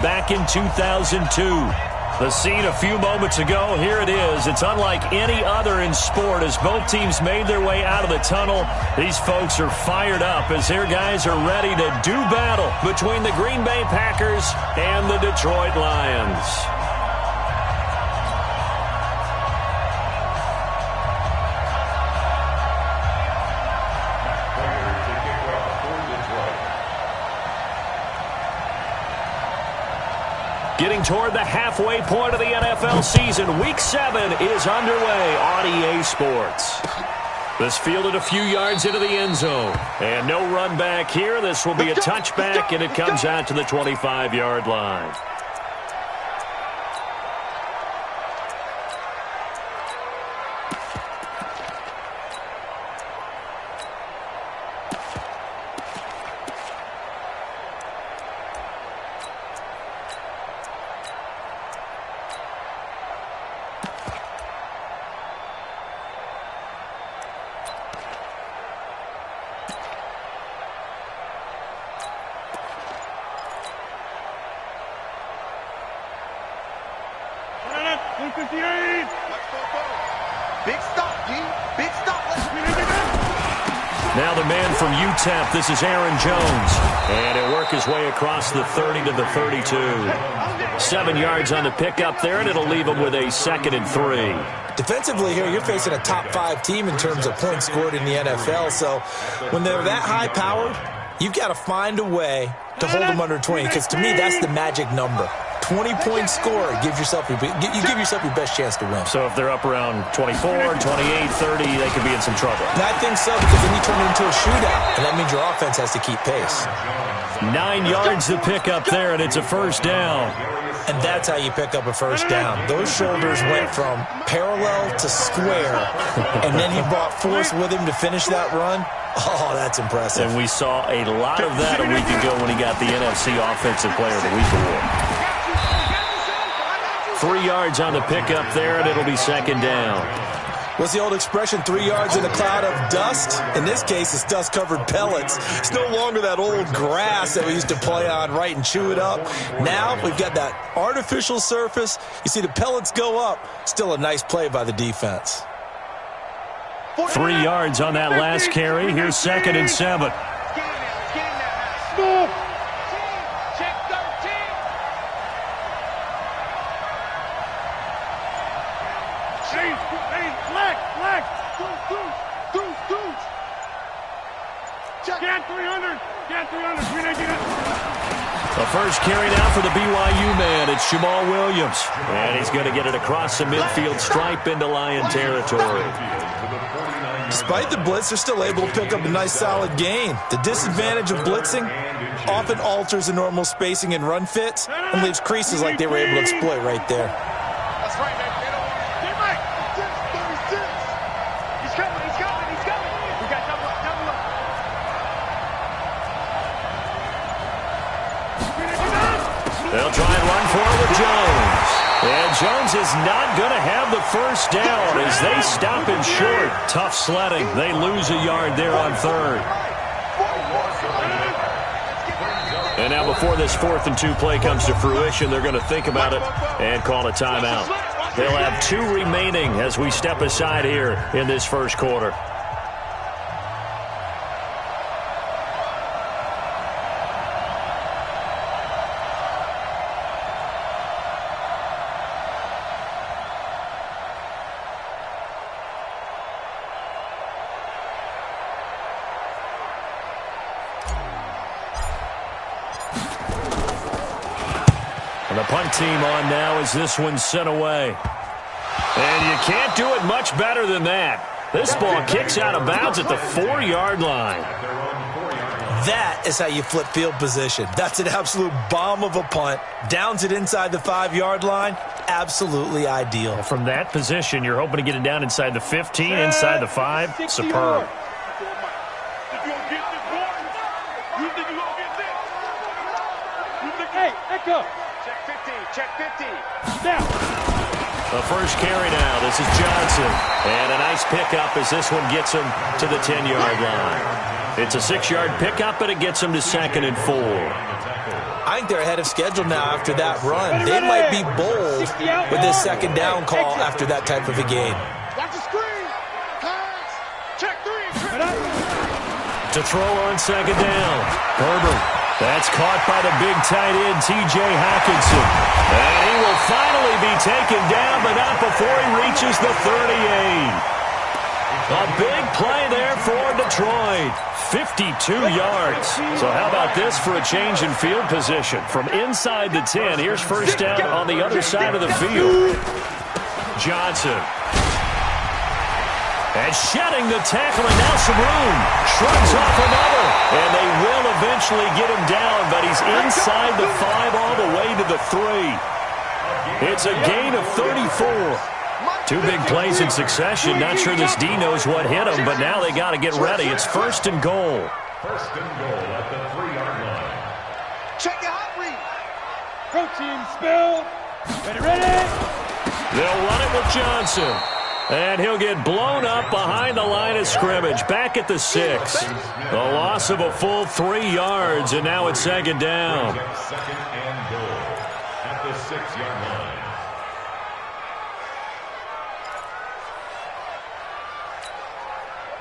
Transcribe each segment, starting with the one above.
back in 2002. The scene a few moments ago, here it is. It's unlike any other in sport as both teams made their way out of the tunnel. These folks are fired up as their guys are ready to do battle between the Green Bay Packers and the Detroit Lions. Getting toward the halfway point of the NFL season, Week 7 is underway on EA Sports. This fielded a few yards into the end zone. And no run back here. This will be a touchback, and it comes out to the 25-yard line. Now the man from UTEP, this is Aaron Jones. And he'll work his way across the 30 to the 32. 7 yards on the pickup there, and it'll leave him with a 2nd and 3. Defensively here, you're facing a top-5 team in terms of points scored in the NFL. So when they're that high-powered, you've got to find a way to hold them under 20. Because to me, that's the magic number. 20 points scored, you give yourself your best chance to win. So if they're up around 24, 28, 30, they could be in some trouble. And I think so, because then you turn it into a shootout, and that means your offense has to keep pace. 9 yards to pick up there, and it's a first down. And that's how you pick up a first down. Those shoulders went from parallel to square, and then he brought force with him to finish that run. Oh, that's impressive. And we saw a lot of that a week ago when he got the NFC Offensive Player of the Week award. 3 yards on the pickup there, and it'll be 2nd down. What's the old expression, 3 yards in a cloud of dust? In this case, it's dust-covered pellets. It's no longer that old grass that we used to play on, right, and chew it up. Now we've got that artificial surface. You see the pellets go up. Still a nice play by the defense. 3 yards on that last carry. Here's 2nd and 7. The first carry now for the BYU man. It's Jamal Williams. And he's going to get it across the midfield stripe into Lion territory. Despite the blitz, they're still able to pick up a nice solid gain. The disadvantage of blitzing often alters the normal spacing and run fits and leaves creases like they were able to exploit right there. That's right, man. He's coming. We got double up. They'll try and run for it with Jones. And Jones is not going to have the first down as they stop him short. Tough sledding. They lose a yard there on 3rd. And now before this 4th and 2 play comes to fruition, they're going to think about it and call a timeout. They'll have 2 remaining as we step aside here in this first quarter. The punt team on now as this one's sent away. And you can't do it much better than that. This ball kicks out of bounds at the 4-yard line. That is how you flip field position. That's an absolute bomb of a punt. Downs it inside the 5-yard line. Absolutely ideal. From that position, you're hoping to get it down inside the 15, inside the 5. Superb. Hey, echo. Check 50. Now. The first carry now. This is Johnson. And a nice pickup as this one gets him to the 10-yard line. It's a 6-yard pickup, but it gets him to 2nd and 4. I think they're ahead of schedule now after that run. They might be bold with this second down call after that type of a game. Watch the screen. Pass. Check 3. To throw on second down. Herbert. That's caught by the big tight end, T.J. Hockenson. And he will finally be taken down, but not before he reaches the 38. A big play there for Detroit. 52 yards. So how about this for a change in field position? From inside the 10, here's first down on the other side of the field. Johnson. And shedding the tackle, and now some room. Shrugs off another. And they will eventually get him down, but he's inside the 5 all the way to the 3. It's a gain of 34. 2 big plays in succession. Not sure this D knows what hit him, but now they got to get ready. It's first and goal. First and goal at the 3-yard line. Check your hot read. Go team, spill. Ready? They'll run it with Johnson. And he'll get blown up behind the line of scrimmage. Back at the 6. The loss of a full 3 yards, and now it's second down. Second and goal at the 6-yard line.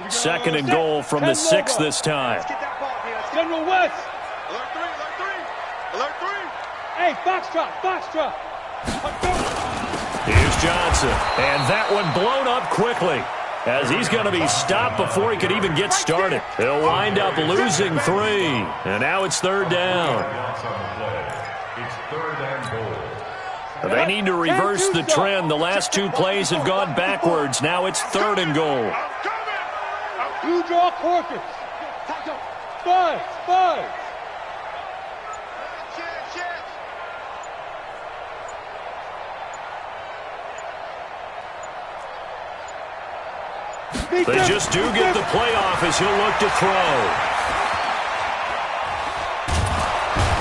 Second and goal from the 6 this time. Let's get that ball, Diaz. General West. Alert 3. Alert 3. Alert 3. Hey, Foxtrot. Here's Johnson. And that one blown up quickly, as he's going to be stopped before he could even get started. He'll wind up losing 3. And now it's third down. It's third and goal. They need to reverse the trend. The last 2 plays have gone backwards. Now it's third and goal. Blue draw quarters. Buzz. They just do get the playoff as he'll look to throw.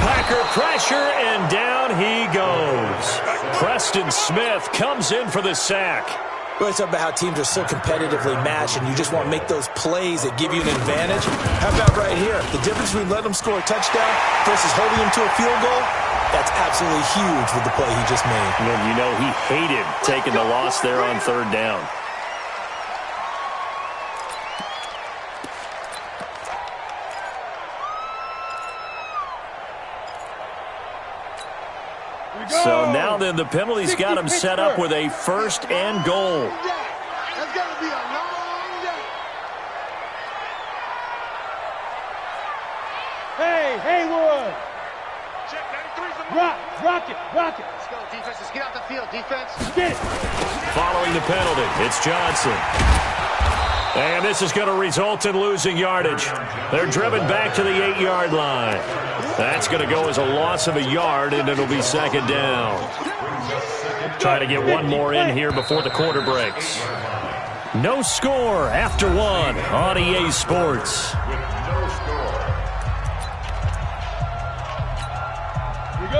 Packer pressure, and down he goes. Preston Smith comes in for the sack. Well, it's about how teams are so competitively matched, and you just want to make those plays that give you an advantage. How about right here? The difference between letting them score a touchdown versus holding them to a field goal, that's absolutely huge with the play he just made. And you know he hated taking the loss there on third down. So now then, the penalty's got him set up with a first and goal. That's got to be a long day. Hey, Haywood. Check 93's the move. Rock it. Let's go, defense. Let's get out the field, defense. Get it. Following the penalty, it's Johnson. And this is going to result in losing yardage. They're driven back to the 8-yard line. That's going to go as a loss of a yard, and it'll be second down. Try to get one more in here before the quarter breaks. No score after 1 on EA Sports.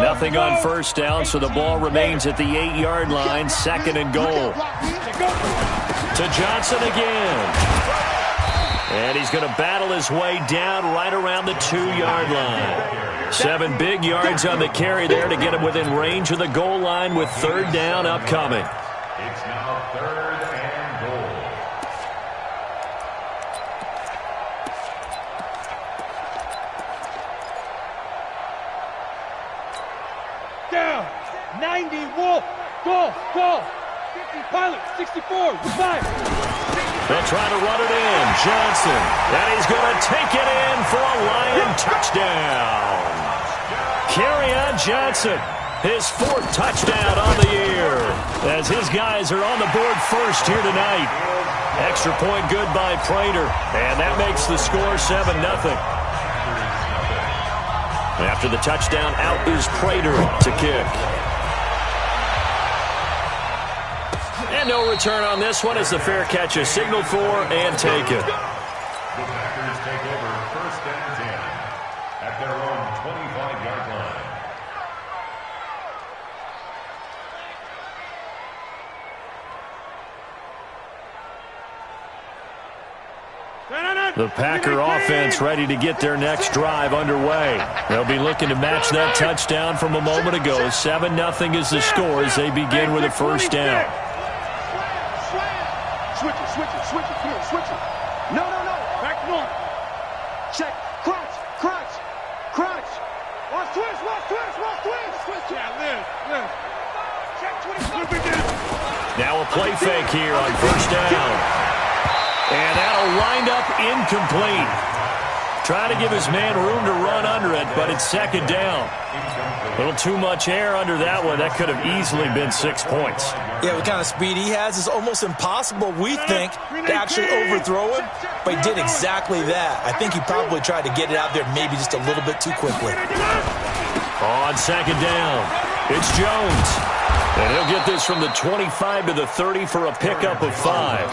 Nothing on first down, so the ball remains at the 8-yard line, second and goal. To Johnson again. And he's going to battle his way down right around the 2-yard line. 7 big yards on the carry there to get him within range of the goal line with third down upcoming. It's now third and goal. Down. 90, Wolf. Goal. 50, Pilot, 64, revive. They'll try to run it in. Johnson. And he's going to take it in for a Lion touchdown. Kerryon Johnson, his 4th touchdown on the year, as his guys are on the board first here tonight. Extra point good by Prater, and that makes the score 7-0. After the touchdown, out is Prater to kick. And no return on this one as the fair catch is signaled for and taken. The Packers take over first and 10 at their own 25-yard line. The Packer offense ready to get their next drive underway. They'll be looking to match that touchdown from a moment ago. 7-0 is the score as they begin with a first down. Switch it. Come on, switch it. No. Back north. Check. Crunch. Watch twist. Yeah, live. Check 20. Now a play fake here on first down. And that'll wind up incomplete. Trying to give his man room to run under it, but it's second down. A little too much air under that one. That could have easily been 6 points. Yeah, what kind of speed he has is almost impossible, we think, to actually overthrow him. But he did exactly that. I think he probably tried to get it out there maybe just a little bit too quickly. On second down, it's Jones. And he'll get this from the 25 to the 30 for a pickup of 5.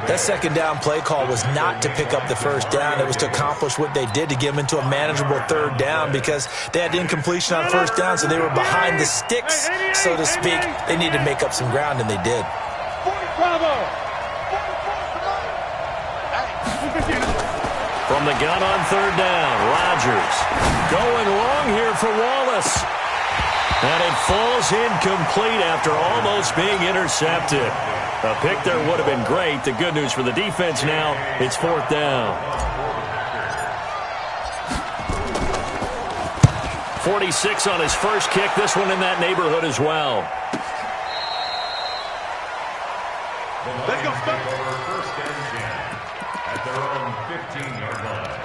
That second down play call was not to pick up the first down. It was to accomplish what they did, to get them into a manageable third down, because they had incompletion on first down, so they were behind the sticks, so to speak. They needed to make up some ground, and they did. From the gun on third down, Rodgers going long here for Wallace. And it falls incomplete after almost being intercepted. A pick there would have been great. The good news for the defense now, it's fourth down. 46 on his first kick. This one in that neighborhood as well. Let's go, Spike. First and 10 at their own 15-yard line.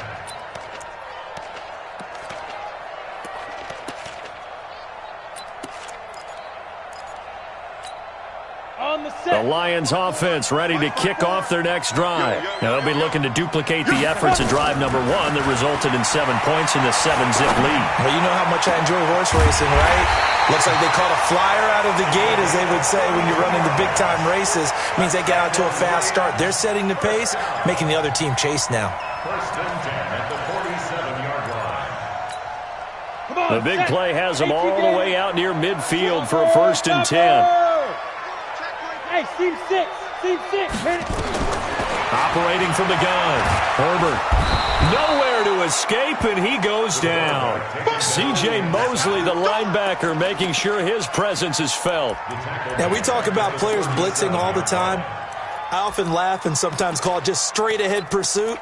The Lions offense ready to kick off their next drive. Now they'll be looking to duplicate the efforts of drive number 1 that resulted in 7 points in the 7-zip lead. Well, you know how much I enjoy horse racing, right? Looks like they caught a flyer out of the gate, as they would say when you're running the big-time races. Means they get out to a fast start. They're setting the pace, making the other team chase now. First and 10 at the 47-yard line. The big play has them all the way out near midfield for a first and 10. Hey, team 6, hit it. Operating from the gun, Herbert. Nowhere to escape, and he goes down. C.J. Mosley, the linebacker, making sure his presence is felt. Now, we talk about players blitzing all the time. I often laugh and sometimes call it just straight-ahead pursuit.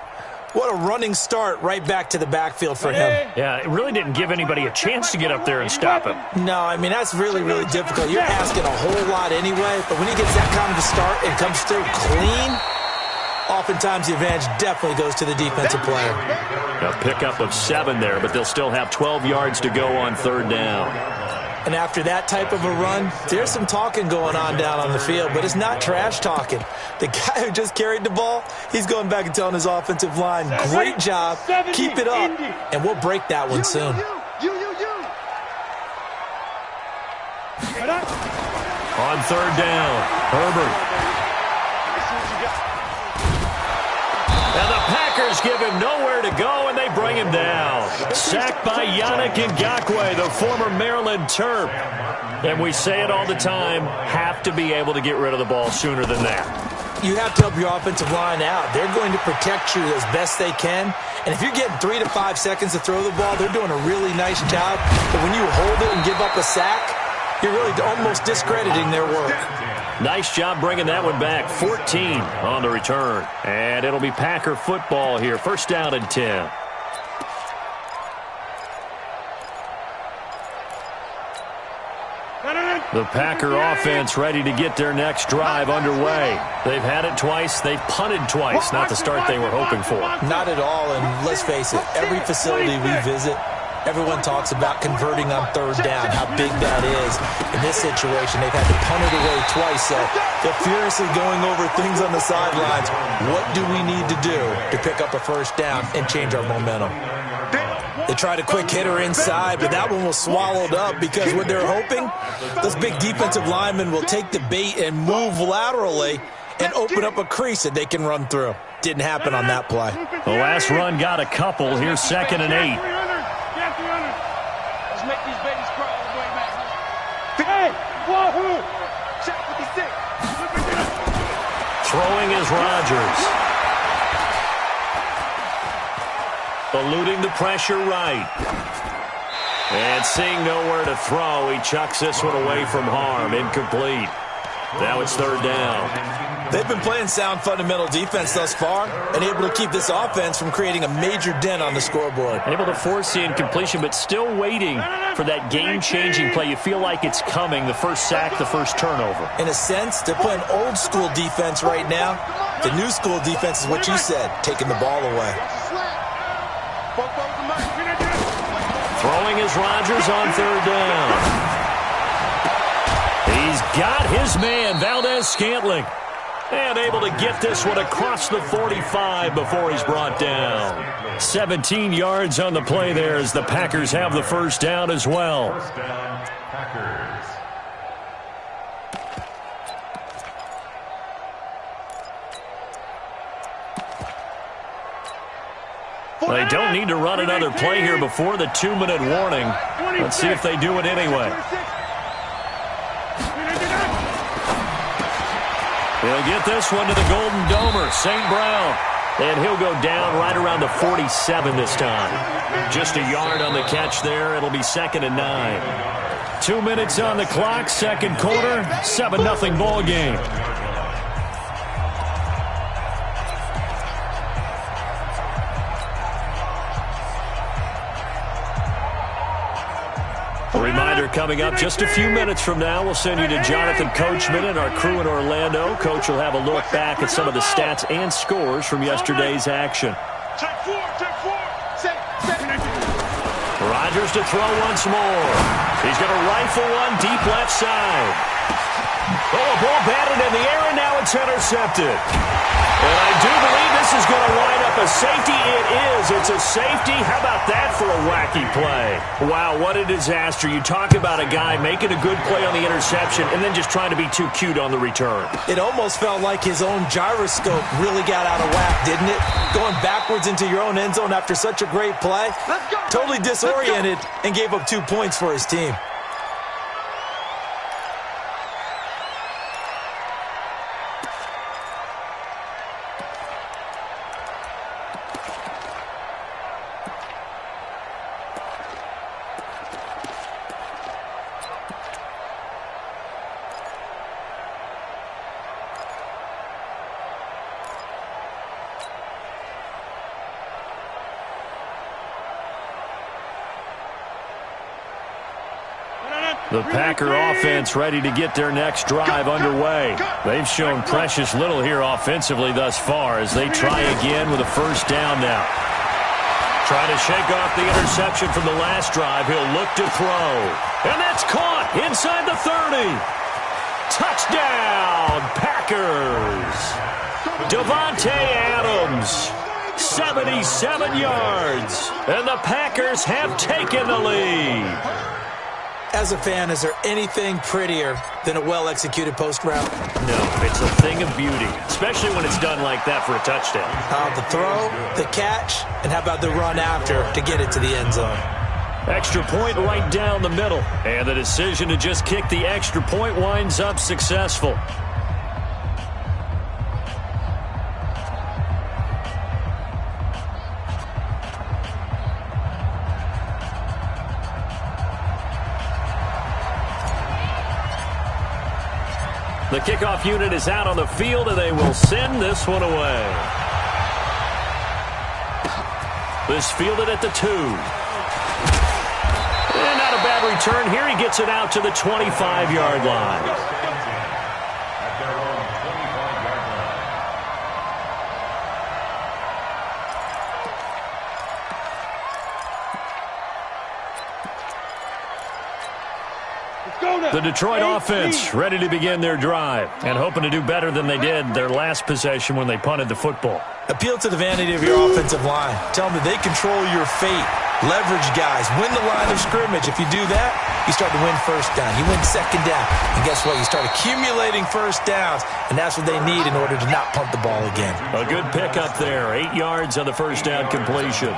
What a running start right back to the backfield for him. Yeah, it really didn't give anybody a chance to get up there and stop him. No, I mean, that's really, really difficult. You're asking a whole lot anyway, but when he gets that kind of a start and comes through clean, oftentimes the advantage definitely goes to the defensive player. A pickup of 7 there, but they'll still have 12 yards to go on third down. And after that type of a run, there's some talking going on down on the field, but it's not trash talking. The guy who just carried the ball, he's going back and telling his offensive line, great job, keep it up, and we'll break that one soon. On third down, Herbert. And the Packers give him nowhere to go, and they bring him down. Sacked by Yannick Ngakoue, the former Maryland Terp. And we say it all the time, have to be able to get rid of the ball sooner than that. You have to help your offensive line out. They're going to protect you as best they can. And if you're getting 3 to 5 seconds to throw the ball, they're doing a really nice job. But when you hold it and give up a sack, you're really almost discrediting their work. Nice job bringing that one back. 14 on the return. And it'll be Packer football here. First down and 10. The Packer offense ready to get their next drive underway. They've had it twice. They've punted twice. Not the start they were hoping for. Not at all, and let's face it, every facility we visit, everyone talks about converting on third down, how big that is. In this situation, they've had to punt it away twice, so they're furiously going over things on the sidelines. What do we need to do to pick up a first down and change our momentum? They tried a quick hitter inside, but that one was swallowed up because what they're hoping, those big defensive linemen will take the bait and move laterally and open up a crease that they can run through. Didn't happen on that play. The last run got a couple. Here's second and 8. Let's make these babies crawl all the way back. Hey, wahoo! Check 56. Throwing is Rodgers. Eluding the pressure right. And seeing nowhere to throw, he chucks this one away from harm. Incomplete. Now it's third down. They've been playing sound fundamental defense thus far and able to keep this offense from creating a major dent on the scoreboard. Able to force the incompletion, but still waiting for that game-changing play. You feel like it's coming, the first sack, the first turnover. In a sense, they're playing old-school defense right now. The new-school defense is what you said, taking the ball away. Throwing is Rodgers on third down. He's got his man, Valdez-Scantling. And able to get this one across the 45 before he's brought down. 17 yards on the play there as the Packers have the first down as well. First down, Packers. They don't need to run another play here before the 2-minute warning. Let's see if they do it anyway. He'll get this one to the Golden Domer, St. Brown. And he'll go down right around the 47 this time. Just a yard on the catch there. It'll be 2nd and 9. 2 minutes on the clock, second quarter, 7-0 ball game. Reminder coming up just a few minutes from now. We'll send you to Jonathan Coachman and our crew in Orlando. Coach will have a look back at some of the stats and scores from yesterday's action. Rodgers to throw once more. He's going to rifle one deep left side. Oh, a ball batted in the air, and now it's intercepted. And I do believe this is going to wind up a safety. It is. It's a safety. How about that for a wacky play? Wow, what a disaster. You talk about a guy making a good play on the interception and then just trying to be too cute on the return. It almost felt like his own gyroscope really got out of whack, didn't it? Going backwards into your own end zone after such a great play. Totally disoriented and gave up 2 points for his team. The Packer offense ready to get their next drive underway. They've shown precious little here offensively thus far as they try again with a first down now. Try to shake off the interception from the last drive. He'll look to throw. And that's caught inside the 30. Touchdown, Packers. Devontae Adams, 77 yards. And the Packers have taken the lead. As a fan, is there anything prettier than a well-executed post route? No, it's a thing of beauty, especially when it's done like that for a touchdown. The throw, the catch, and how about the run after to get it to the end zone? Extra point right down the middle. And the decision to just kick the extra point winds up successful. The kickoff unit is out on the field, and they will send this one away. This fielded at the 2. And not a bad return here. He gets it out to the 25-yard line. At their own 25-yard line. The Detroit offense ready to begin their drive and hoping to do better than they did their last possession when they punted the football. Appeal to the vanity of your offensive line. Tell them that they control your fate. Leverage guys. Win the line of scrimmage. If you do that, you start to win first down. You win second down. And guess what? You start accumulating first downs, and that's what they need in order to not punt the ball again. A good pickup there. 8 yards on the first down completion.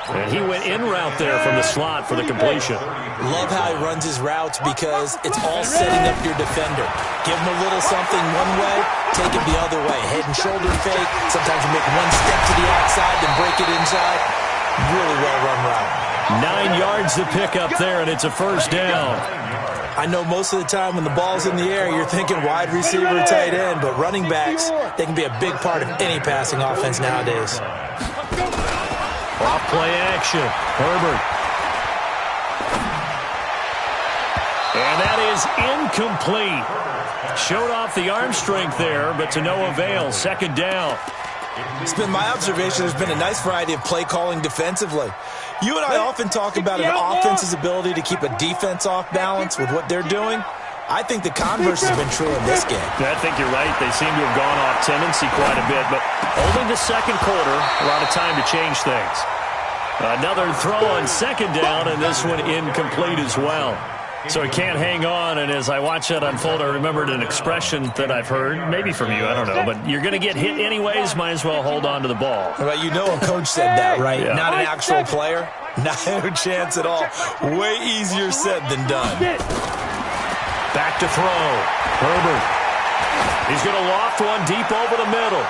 And he went in route there from the slot for the completion. Love how he runs his routes because it's all setting up your defender. Give him a little something one way, take it the other way. Head and shoulder fake. Sometimes you make one step to the outside, then break it inside. Really well-run route. 9 yards to pick up there, and it's a first down. I know most of the time when the ball's in the air, you're thinking wide receiver or tight end, but running backs, they can be a big part of any passing offense nowadays. Off play action. Herbert. And that is incomplete. Showed off the arm strength there, but to no avail. Second down. It's been my observation there's been a nice variety of play calling defensively. You and I often talk about an offense's ability to keep a defense off balance with what they're doing. I think the converse has been true in this game. I think you're right. They seem to have gone off tendency quite a bit, but only the second quarter, a lot of time to change things. Another throw on second down, and this one incomplete as well. So he can't hang on, and as I watch that unfold, I remembered an expression that I've heard, maybe from you, I don't know, but you're going to get hit anyways, might as well hold on to the ball. Well, you know a coach said that, right? Yeah. Not an actual player? Not a chance at all. Way easier said than done. Back to throw. Herbert. He's going to loft one deep over the middle.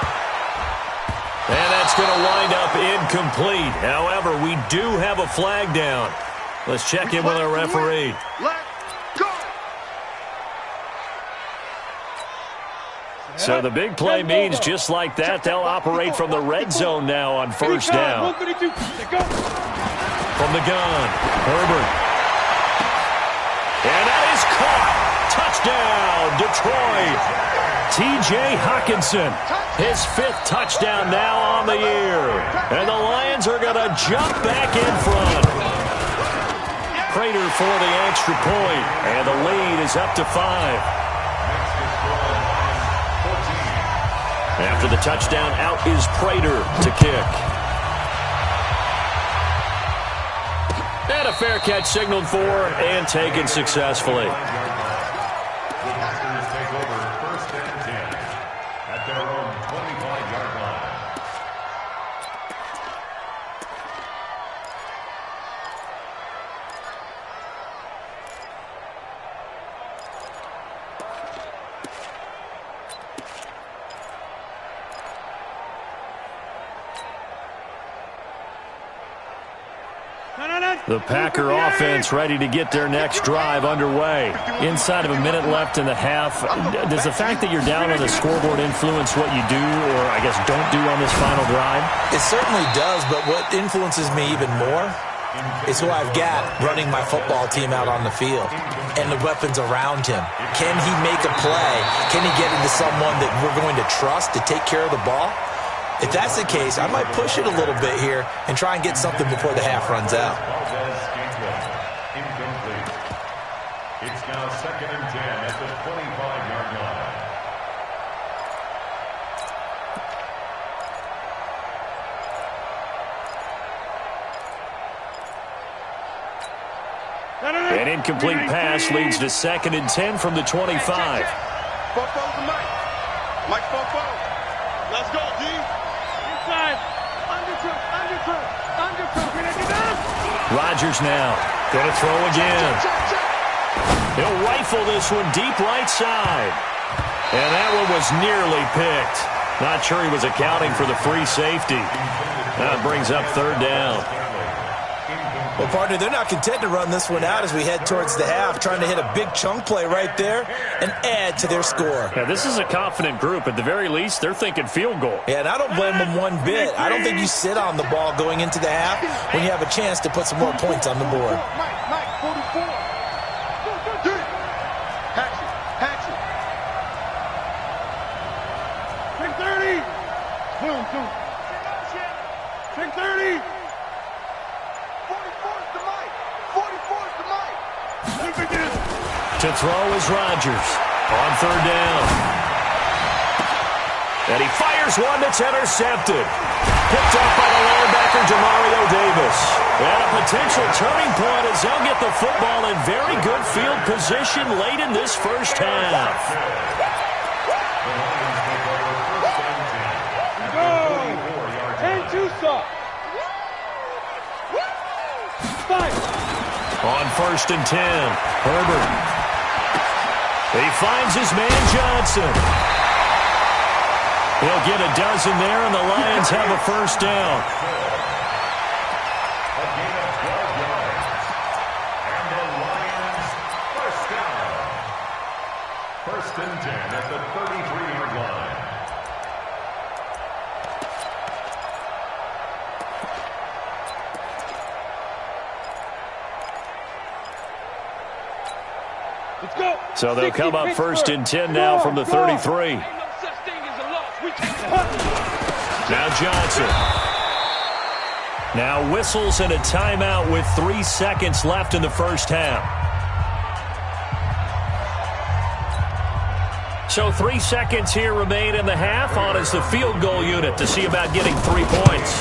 And that's going to wind up incomplete. However, we do have a flag down. Let's check in with our referee. So the big play means just like that, they'll operate from the red zone now on first down. From the gun, Herbert. And that is caught. Touchdown, Detroit. T.J. Hockenson, his 5th touchdown now on the year. And the Lions are going to jump back in front. Prater for the extra point, and the lead is up to 5. After the touchdown, out is Prater to kick. And a fair catch signaled for and taken successfully. The Packers take over first and 10 at their own 25-yard line. The Packer offense ready to get their next drive underway. Inside of a minute left in the half, does the fact that you're down on the scoreboard influence what you do, or I guess don't do on this final drive? It certainly does, but what influences me even more is who I've got running my football team out on the field and the weapons around him. Can he make a play? Can he get into someone that we're going to trust to take care of the ball? If that's the case, I might push it a little bit here and try and get something before the half runs out. Incomplete. It's now 2nd and 10 at the 25-yard line. An incomplete pass leads to 2nd and 10 from the 25. Fofo to Mike. Mike Fofo. Let's go, D. Inside. Undercook. Rodgers now. Going to throw again. He'll rifle this one deep right side. And that one was nearly picked. Not sure he was accounting for the free safety. That brings up 3rd down. Well, partner, they're not content to run this one out as we head towards the half, trying to hit a big chunk play right there and add to their score. Yeah, this is a confident group. At the very least, they're thinking field goal. Yeah, and I don't blame them one bit. I don't think you sit on the ball going into the half when you have a chance to put some more points on the board. Mike, 44. Hatchet. Take 30. Boom. Take 30. 44's to Mike. 44's to Mike. To throw is Rodgers on 3rd down. And he fires one that's intercepted. Picked up by the linebacker, Demario Davis. And a potential turning point as they'll get the football in very good field position late in this first half. Go! 10-2 stop. 5. On 1st and 10, Herbert. He finds his man Johnson. He'll get a dozen there, and the Lions have a first down. First and 10 at the 33-yard line. Let's go. So they'll come up first and 10 now from the 33. Now Johnson. Now whistles and a timeout with 3 seconds left in the first half. So 3 seconds here remain in the half. On is the field goal unit to see about getting 3 points.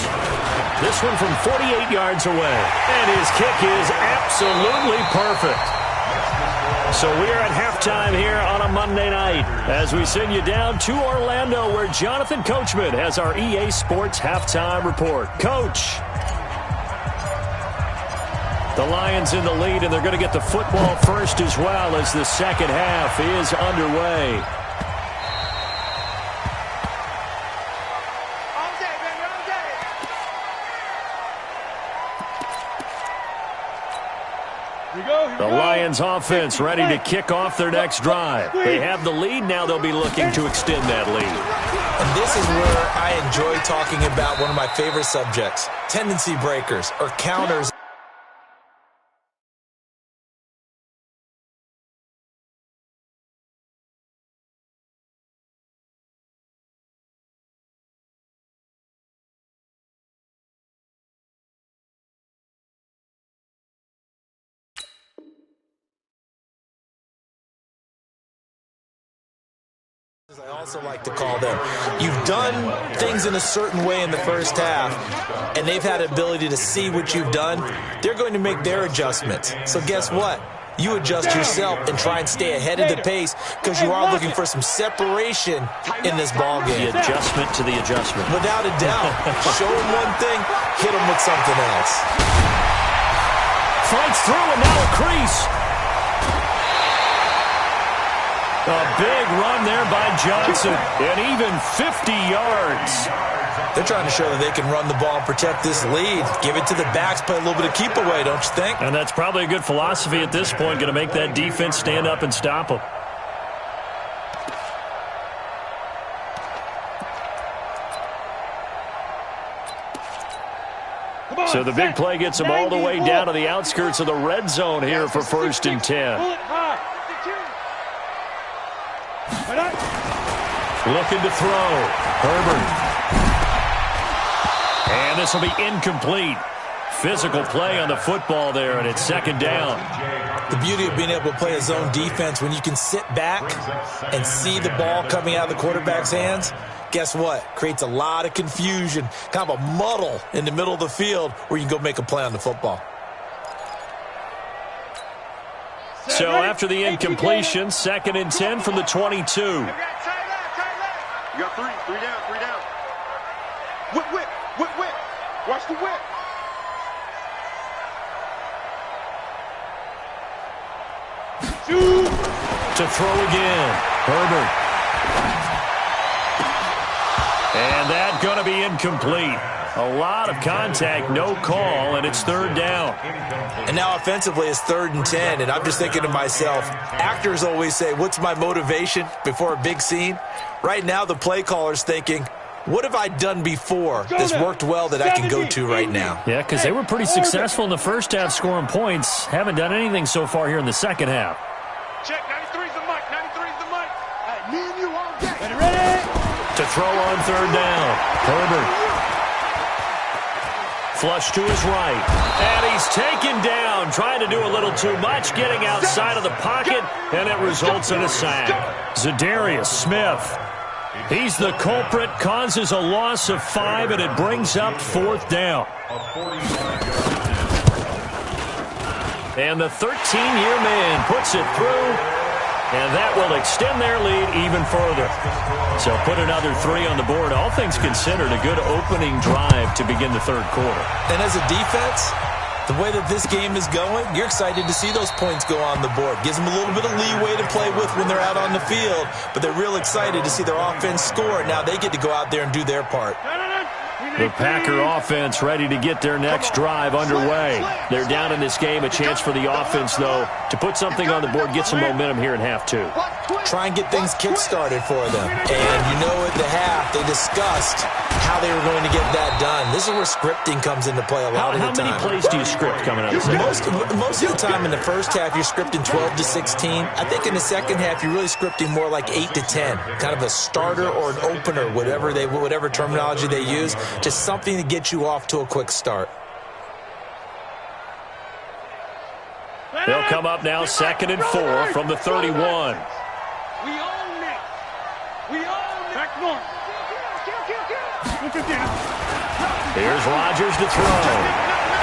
This one from 48 yards away. And his kick is absolutely perfect. So we're at halftime here on a Monday night as we send you down to Orlando where Jonathan Coachman has our EA Sports halftime report. Coach. The Lions in the lead, and they're going to get the football first as well as the second half is underway. The Lions offense ready to kick off their next drive. They have the lead. Now they'll be looking to extend that lead. And this is where I enjoy talking about one of my favorite subjects, tendency breakers or counters. I also like to call them. You've done things in a certain way in the first half, and they've had an ability to see what you've done. They're going to make their adjustments. So guess what? You adjust yourself and try and stay ahead of the pace because you are looking for some separation in this ball game. The adjustment to the adjustment. Without a doubt. Show them one thing, hit them with something else. Fights through and now a crease. A big run there by Johnson, and even 50 yards. They're trying to show that they can run the ball and protect this lead. Give it to the backs, play a little bit of keep away, don't you think? And that's probably a good philosophy at this point, going to make that defense stand up and stop them. So the big play gets them all the way down to the outskirts of the red zone here for first and 10. Looking to throw. Herbert. And this will be incomplete. Physical play on the football there, and it's second down. The beauty of being able to play a zone defense when you can sit back and see the ball coming out of the quarterback's hands, guess what? Creates a lot of confusion, kind of a muddle in the middle of the field where you can go make a play on the football. So after the incompletion, second and 10 from the 22. You got three down. Whip. Watch the whip. To throw again. Herbert. And that's going to be incomplete. A lot of contact, no call, and it's third down. And now offensively it's third and 10, and I'm just thinking to myself, actors always say, what's my motivation before a big scene? Right now the play caller's thinking, what have I done before that's worked well that I can go to right now? Yeah, because they were pretty successful in the first half scoring points. Haven't done anything so far here in the second half. Check, 93's the mic. 93's the mic. Hey, me and you all day. Ready? To throw on third down. Herbert. Flush to his right. And he's taken down, trying to do a little too much, getting outside of the pocket, and it results in a sack. Zadarius Smith. He's the culprit, causes a loss of 5, and it brings up fourth down. And the 13-year man puts it through, and that will extend their lead even further. So put another 3 on the board. All things considered, a good opening drive to begin the third quarter. And as a defense, the way that this game is going, you're excited to see those points go on the board. Gives them a little bit of leeway to play with when they're out on the field, but they're real excited to see their offense score. Now they get to go out there and do their part. The Packer offense ready to get their next drive underway. They're down in this game. A chance for the offense, though, to put something on the board, get some momentum here in half two. try and get things kick-started for them. And you know at the half, they discussed how they were going to get that done. This is where scripting comes into play a lot of the time. How many plays do you script coming out of the second? Most of the time in the first half, you're scripting 12 to 16. I think in the second half, you're really scripting more like 8 to 10. Kind of a starter or an opener, whatever terminology they use. Just something to get you off to a quick start. They'll come up now 2nd and 4 from the 31. We own it. We own it. Back north. Here's Rodgers to throw.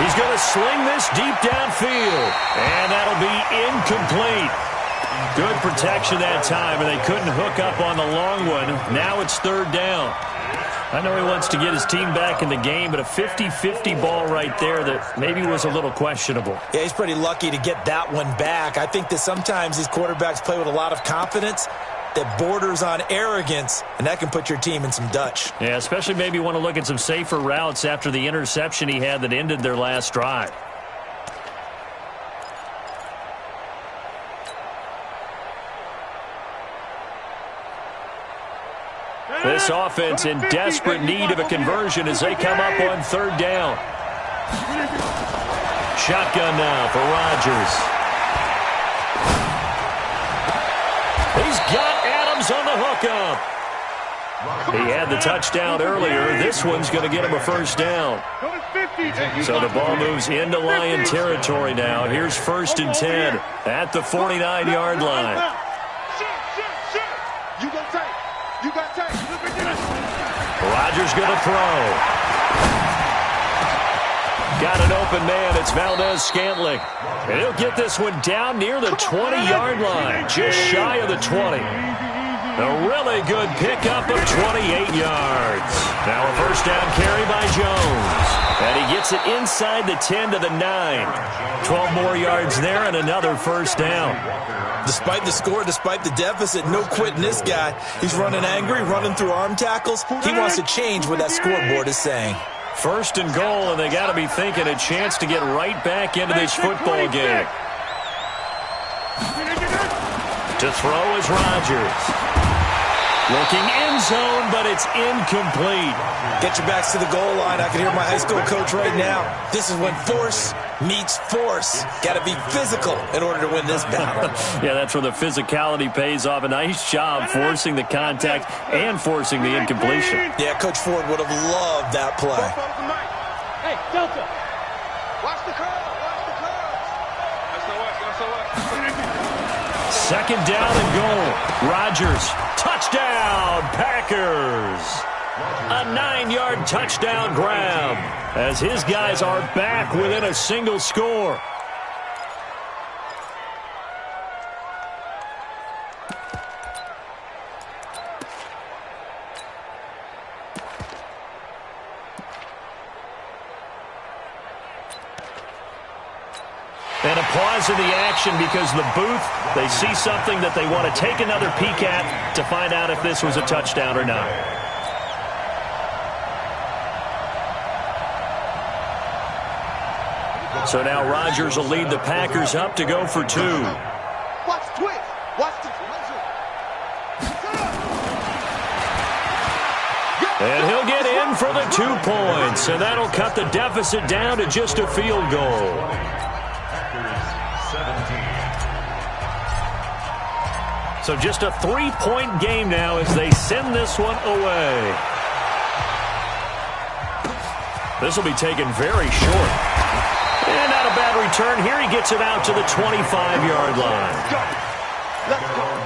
He's going to sling this deep downfield. And that'll be incomplete. Good protection that time, and they couldn't hook up on the long one. Now it's 3rd down. I know he wants to get his team back in the game, but a 50-50 ball right there that maybe was a little questionable. Yeah, he's pretty lucky to get that one back. I think that sometimes these quarterbacks play with a lot of confidence that borders on arrogance, and that can put your team in some Dutch. Yeah, especially maybe want to look at some safer routes after the interception he had that ended their last drive. This offense in desperate need of a conversion as they come up on 3rd down. Shotgun now for Rodgers. He's got Adams on the hookup. He had the touchdown earlier. This one's going to get him a 1st down. So the ball moves into Lion territory now. Here's 1st and 10 at the 49-yard line. You got tape. You got tape. Rodgers going to throw. Got an open man. It's Valdez-Scantling. And he'll get this one down near the 20-yard line, just shy of the 20. A really good pickup of 28 yards. Now a 1st down carry by Jones. And he gets it inside the 10 to the 9. 12 more yards there and another 1st down. Despite the score, despite the deficit, no quitting this guy. He's running angry, running through arm tackles. He wants to change what that scoreboard is saying. 1st and goal, and they got to be thinking a chance to get right back into this football game. To throw is Rodgers. Looking end zone, but it's incomplete. Get your backs to the goal line. I can hear my high school coach right now. This is when force meets force. Got to be physical in order to win this battle. Yeah, that's where the physicality pays off. A nice job forcing the contact and forcing the incompletion. Yeah, Coach Ford would have loved that play. Hey, Delta. Watch the curve. Watch the curve. That's so us. 2nd down and goal. Rodgers. Touchdown, Packers. A 9-yard touchdown grab as his guys are back within a single score. And a pause in the action because the booth, they see something that they want to take another peek at to find out if this was a touchdown or not. So now Rodgers will lead the Packers up to go for 2. Watch the twist. Watch the And he'll get in for the 2 points, and that'll cut the deficit down to just a field goal. So just a 3-point game now as they send this one away. This will be taken very short. And not a bad return. Here he gets it out to the 25-yard line. Let's go.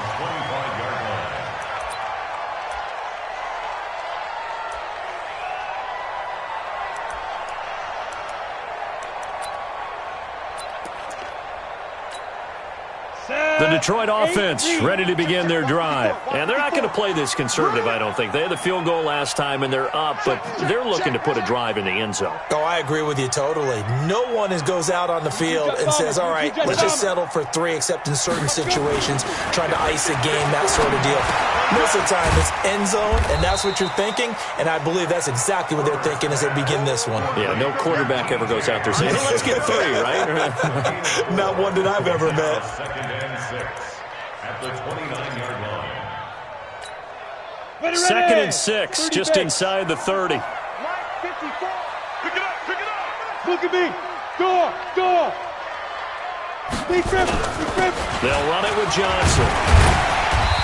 The Detroit offense ready to begin their drive. And they're not going to play this conservative, I don't think. They had the field goal last time, and they're up, but they're looking to put a drive in the end zone. Oh, I agree with you totally. No one goes out on the field and says, all right, let's just settle for 3, except in certain situations, trying to ice a game, that sort of deal. Most of the time, it's end zone, and that's what you're thinking, and I believe that's exactly what they're thinking as they begin this one. Yeah, no quarterback ever goes out there saying, hey, let's get 3, right? Not one that I've ever met. at the 29-yard line. Second and 6, just inside the 30. Mike 54. Pick it up, pick it up. Look at me. Go. Big trip. They'll run it with Johnson.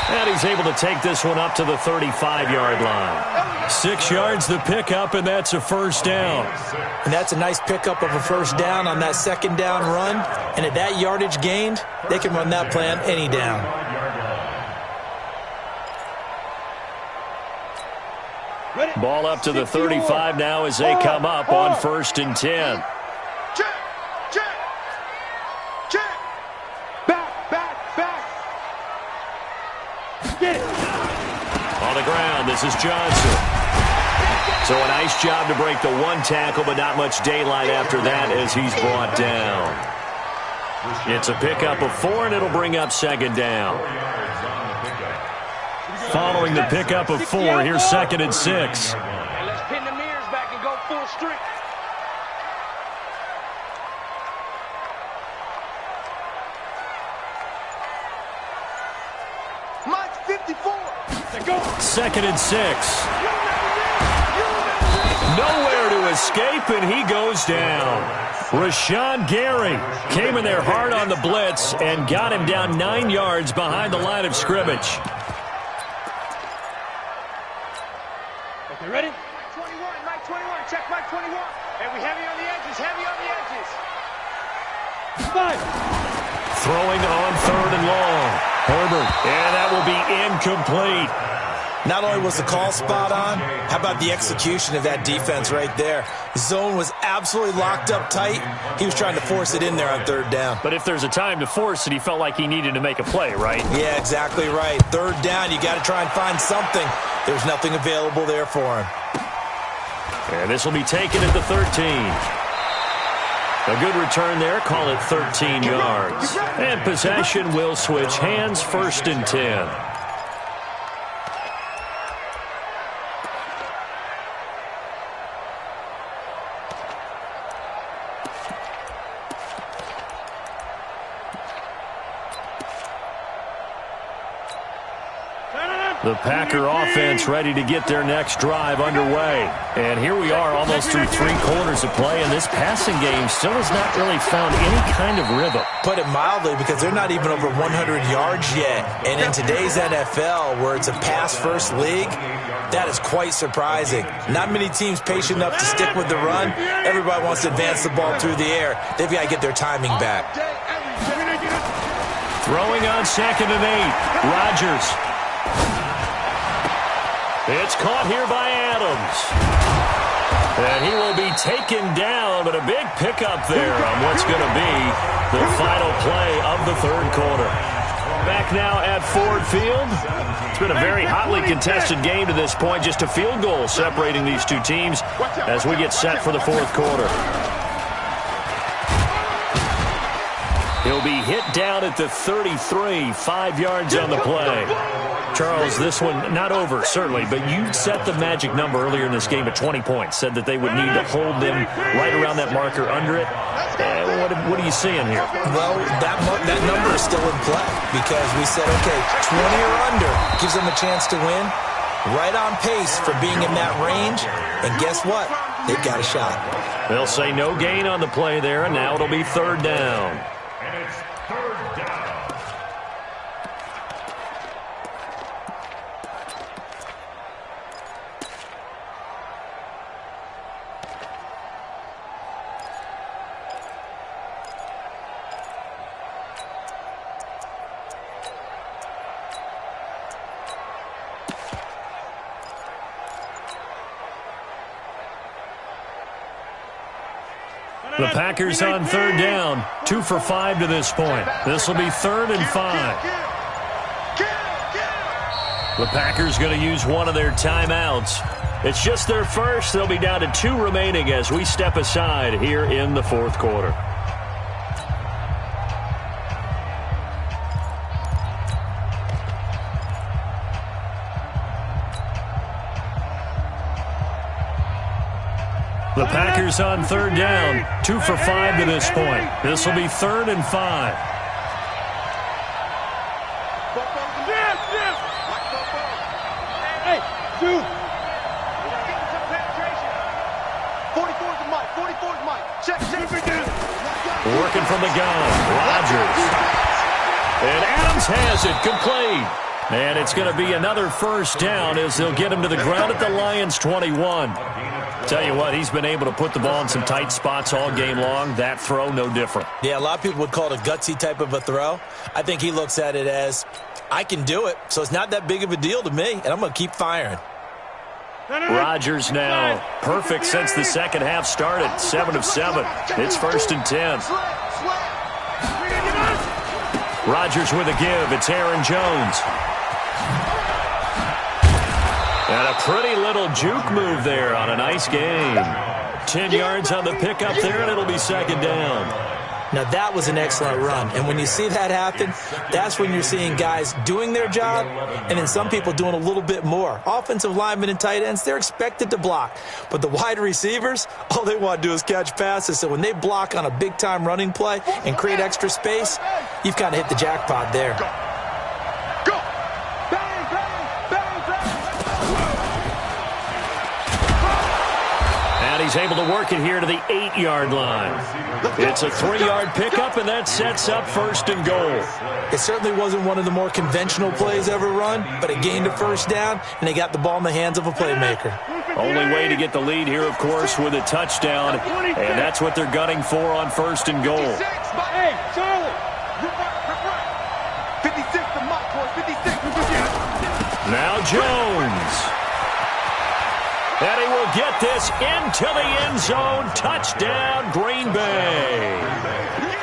And he's able to take this one up to the 35-yard line. 6 yards the pickup, and that's a first down. And that's a nice pickup of a first down on that second down run. And at that yardage gained, they can run that play on any down. Ball up to the 35 now as they come up on 1st and 10. Check. Back. Get it. On the ground, this is Johnson. So a nice job to break the one tackle, but not much daylight after that as he's brought down. It's a pickup of 4, and it'll bring up second down. Following the pickup of 4, here's 2nd and 6. And let's pin the mirrors back and go full strength. Mike 54. 2nd and 6. Nowhere to escape, and he goes down. Rashawn Gary came in there hard on the blitz and got him down 9 yards behind the line of scrimmage. Okay, ready? Mike 21. Check Mike 21. And we heavy on the edges. 5. Throwing on 3rd and long. Herbert, and that will be incomplete. Not only was the call spot on, how about the execution of that defense right there? The zone was absolutely locked up tight. He was trying to force it in there on 3rd down. But if there's a time to force it, he felt like he needed to make a play, right? Yeah, exactly right. 3rd down, you got to try and find something. There's nothing available there for him. And this will be taken at the 13. A good return there. Call it 13 yards. And possession will switch hands. 1st and 10. The Packer offense ready to get their next drive underway. And here we are almost through 3 quarters of play, and this passing game still has not really found any kind of rhythm. Put it mildly, because they're not even over 100 yards yet. And in today's NFL, where it's a pass-first league, that is quite surprising. Not many teams patient enough to stick with the run. Everybody wants to advance the ball through the air. They've got to get their timing back. Throwing on 2nd and 8. Rodgers. It's caught here by Adams. And he will be taken down, but a big pickup there on what's going to be the final play of the 3rd quarter. Back now at Ford Field. It's been a very hotly contested game to this point. Just a field goal separating these two teams as we get set for the 4th quarter. He'll be hit down at the 33, 5 yards on the play. Charles, this one not over, certainly, but you set the magic number earlier in this game at 20 points. Said that they would need to hold them right around that marker under it. What are you seeing here? Well, that number is still in play because we said, okay, 20 or under gives them a chance to win. Right on pace for being in that range. And guess what? They've got a shot. They'll say no gain on the play there, and now it'll be 3rd down. And it's 3rd down. The Packers on 3rd down, 2 for 5 to this point. This will be 3rd and 5. The Packers going to use one of their timeouts. It's just their first. They'll be down to 2 remaining as we step aside here in the 4th quarter. The Packers on 3rd down, 2 for 5 to this point. This will be 3rd and 5. Hey, shoot. 44's the mic. 44's the mic. Check. Working from the gun. Rodgers. And Adams has it. Complete. And it's going to be another first down as they'll get him to the ground at the Lions' 21. Tell you what, he's been able to put the ball in some tight spots all game long. That throw, no different. Yeah, a lot of people would call it a gutsy type of a throw. I think he looks at it as, I can do it, so it's not that big of a deal to me, and I'm going to keep firing. Rodgers now perfect since the second half started. 7 of 7. It's 1st and 10. Rodgers with a give. It's Aaron Jones. And a pretty little juke move there on a nice game. 10 yards on the pickup there, and it'll be 2nd down. Now, that was an excellent run. And when you see that happen, that's when you're seeing guys doing their job and then some people doing a little bit more. Offensive linemen and tight ends, they're expected to block. But the wide receivers, all they want to do is catch passes. So when they block on a big-time running play and create extra space, you've kind of hit the jackpot there. He's able to work it here to the 8-yard line. It's a 3-yard pickup, and that sets up 1st and goal. It certainly wasn't one of the more conventional plays ever run, but it gained a first down, and they got the ball in the hands of a playmaker. Only way to get the lead here, of course, with a touchdown, and that's what they're gunning for on 1st and goal. Hey, Charlie. 56 to Mike, boys. 56. Now Jones. And he will get this into the end zone. Touchdown, Green Bay.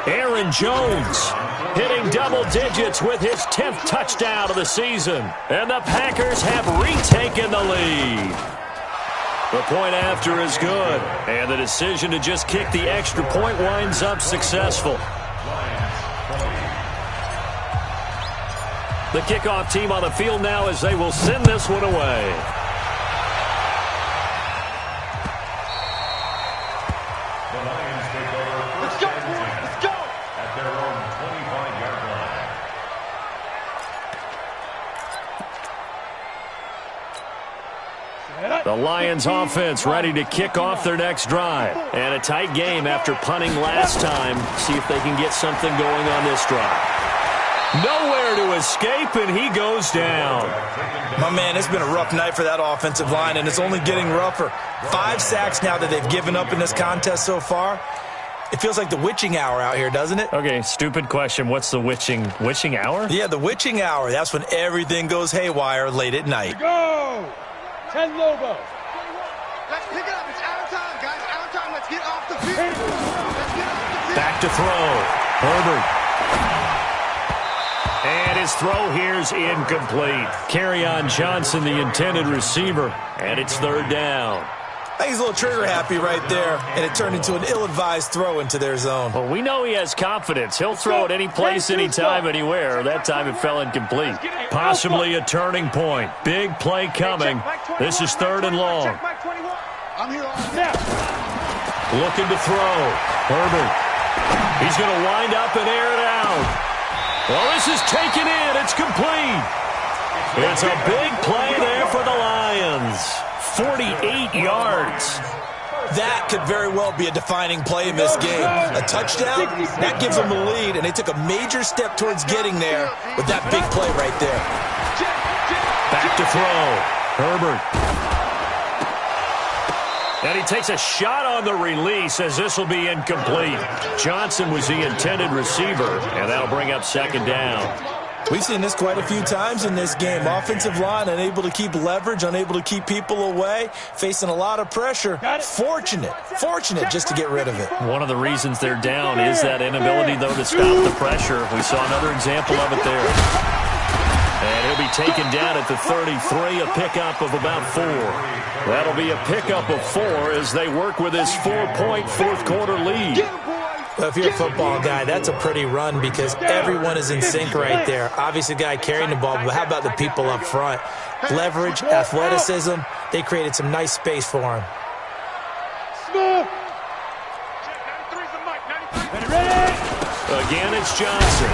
Aaron Jones hitting double digits with his 10th touchdown of the season. And the Packers have retaken the lead. The point after is good. And the decision to just kick the extra point winds up successful. The kickoff team on the field now as they will send this one away. The Lions offense ready to kick off their next drive. And a tight game after punting last time. See if they can get something going on this drive. Nowhere to escape, and he goes down. My man, it's been a rough night for that offensive line, and it's only getting rougher. 5 sacks now that they've given up in this contest so far. It feels like the witching hour out here, doesn't it? Okay, stupid question. What's the witching hour? Yeah, the witching hour. That's when everything goes haywire late at night. Go! 10 Lobos. Let's pick it up. It's out of time, guys. Out of time. Let's get off the field. Let's get off the field. Back to throw. Herbert. And his throw here's incomplete. Kerryon Johnson, the intended receiver. And it's 3rd down. I think he's a little trigger happy right there, and it turned into an ill-advised throw into their zone. Well, we know he has confidence. He'll throw it any place, anytime, anywhere. That time it fell incomplete. Possibly a turning point. Big play coming. This is 3rd and long. I'm here all Now. Looking to throw. Herbert. He's going to wind up and air it out. Well, this is taken in. It's complete. It's a big play there for the Lions. 48 yards. That could very well be a defining play in this game. A touchdown, that gives them the lead, and they took a major step towards getting there with that big play right there. Back to throw. Herbert. And he takes a shot on the release as this will be incomplete. Johnson was the intended receiver, and that'll bring up 2nd down. We've seen this quite a few times in this game. Offensive line unable to keep leverage, unable to keep people away, facing a lot of pressure. Fortunate just to get rid of it. One of the reasons they're down is that inability, though, to stop the pressure. We saw another example of it there. And he'll be taken down at the 33, a pickup of about 4. That'll be a pickup of 4 as they work with this 4-point fourth-quarter lead. Well, if you're a football guy, that's a pretty run because everyone is in sync right there. Obviously, the guy carrying the ball, but how about the people up front? Leverage, athleticism, they created some nice space for him. Again, it's Johnson.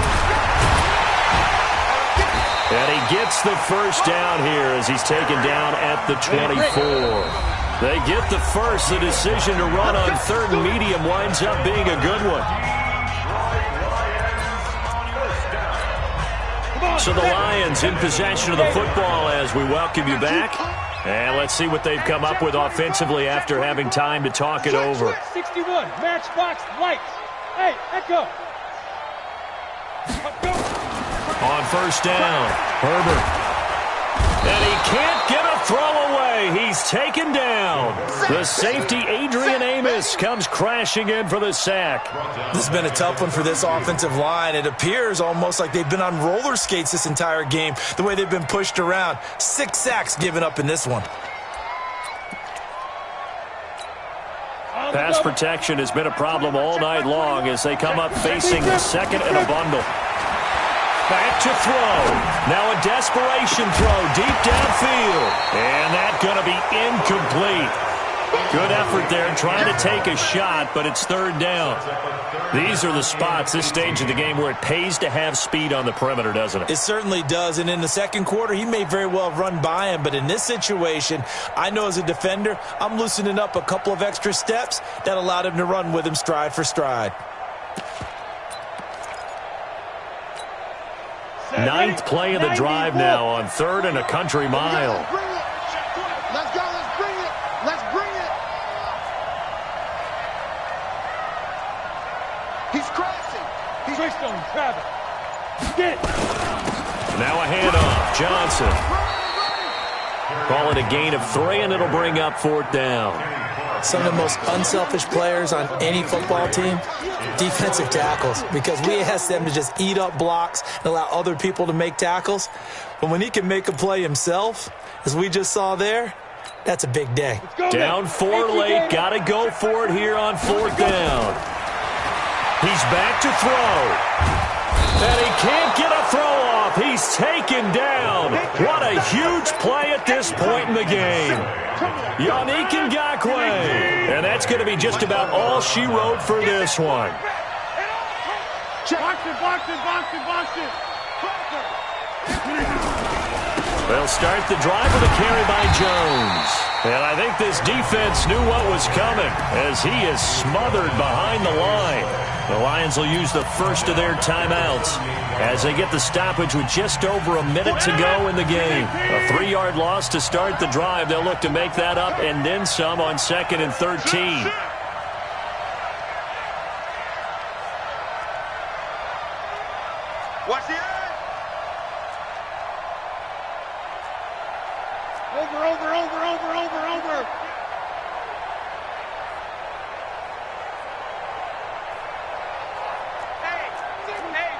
And he gets the first down here as he's taken down at the 24. They get the first. The decision to run on third and medium winds up being a good one. So the Lions in possession of the football as we welcome you back. And let's see what they've come up with offensively after having time to talk it over. 61, matchbox lights. Hey, Echo. On first down, Herbert. And he can't get a throw away. He's taken down. The safety, Adrian Amos, comes crashing in for the sack. This has been a tough one for this offensive line. It appears almost like they've been on roller skates this entire game, the way they've been pushed around. 6 sacks given up in this one. Pass protection has been a problem all night long as they come up facing second and a bundle. Back to throw. Now a desperation throw deep downfield. And that's going to be incomplete. Good effort there trying to take a shot, but it's third down. These are the spots, this stage of the game, where it pays to have speed on the perimeter, doesn't it? It certainly does, and in the second quarter, he may very well have run by him, but in this situation, I know as a defender, I'm loosening up a couple of extra steps that allowed him to run with him stride for stride. Ninth play of the drive now on third and a country mile. Let's go, let's bring it. Let's bring it. He's crashing. He's twist on Travis. Get it. Now a handoff. Johnson. Call it a gain of 3, and it'll bring up fourth down. Some of the most unselfish players on any football team, defensive tackles, because we ask them to just eat up blocks and allow other people to make tackles. But when he can make a play himself, as we just saw there, that's a big day. Down 4 late. Got to go for it here on fourth down. He's back to throw. And he can't get a throw off. He's taken down. What a huge play at this point in the game. Yannick Ngakoue. And that's going to be just about all she wrote for this one. Box it. They'll start the drive with a carry by Jones. And I think this defense knew what was coming as he is smothered behind the line. The Lions will use the first of their timeouts as they get the stoppage with just over a minute to go in the game. A 3-yard loss to start the drive. They'll look to make that up and then some on 2nd and 13. Watch the end. Over. Hey,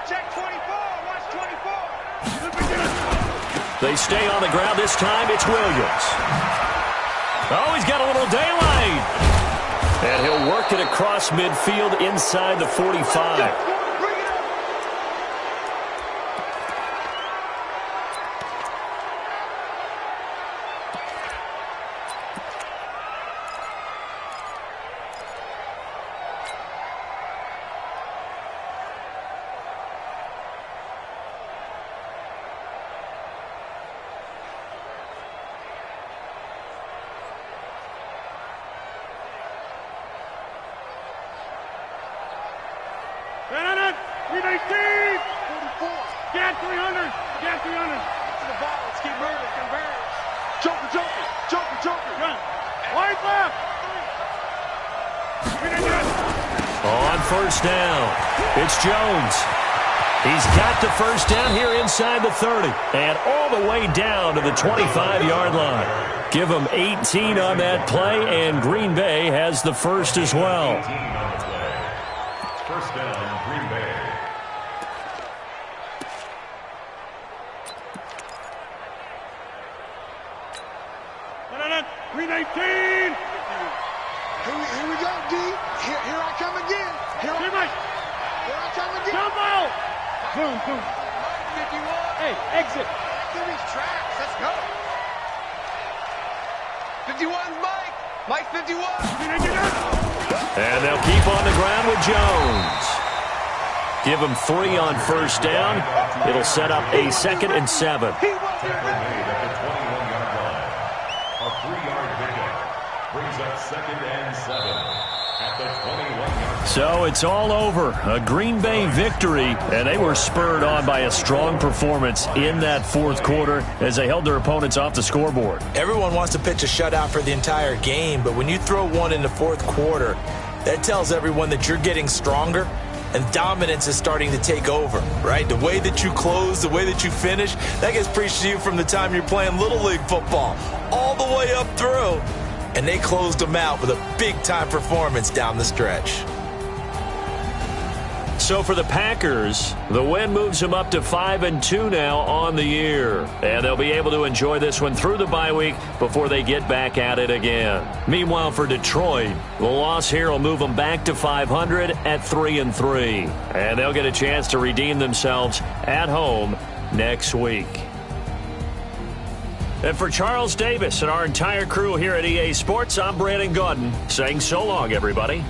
check 24. Watch 24. They stay on the ground. This time it's Williams. Oh, he's got a little daylight. And he'll work it across midfield inside the 45. On first down, it's Jones. He's got the first down here inside the 30 and all the way down to the 25-yard line. Give them 18 on that play, and Green Bay has the first as well. 18 on the play. First down, Green Bay. Green 18. Here we go, D. Here I come again. Here I come again. Jump out. Boom. 51. Hey, exit. Through these tracks. Let's go. 51, Mike. Mike 51. And they'll keep on the ground with Jones. Give them 3 on first down. It'll set up a 2nd and 7. Tackle made at the 21-yard line. A 3-yard pickup brings up 2nd and 7 at the 21-yard line. So it's all over. A Green Bay victory, and they were spurred on by a strong performance in that fourth quarter as they held their opponents off the scoreboard. Everyone wants to pitch a shutout for the entire game, but when you throw one in the fourth quarter, that tells everyone that you're getting stronger and dominance is starting to take over, right? The way that you close, the way that you finish, that gets preached to you from the time you're playing Little League football all the way up through. And they closed them out with a big-time performance down the stretch. So for the Packers, the win moves them up to 5-2 now on the year. And they'll be able to enjoy this one through the bye week before they get back at it again. Meanwhile, for Detroit, the loss here will move them back to 500 at 3-3. And they'll get a chance to redeem themselves at home next week. And for Charles Davis and our entire crew here at EA Sports, I'm Brandon Gaudin saying so long, everybody.